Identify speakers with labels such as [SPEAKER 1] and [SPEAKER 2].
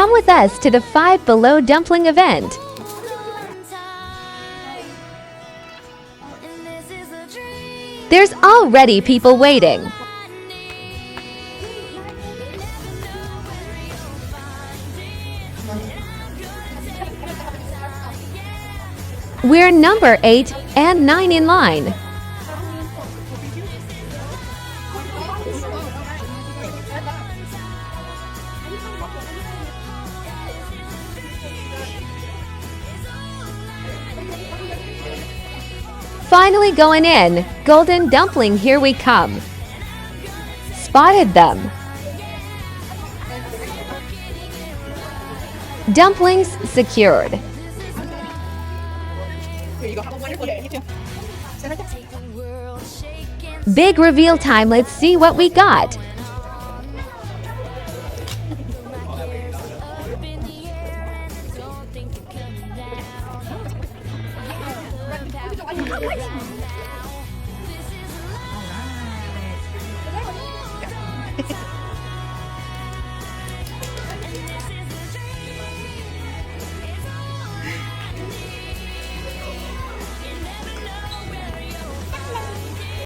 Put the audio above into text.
[SPEAKER 1] Come with us to the Five Below dumpling event. There's already people waiting. We're number 8 and 9 in line. Finally going in. Golden dumpling, here we come. Spotted them. Dumplings secured. Big reveal time, let's see what we got.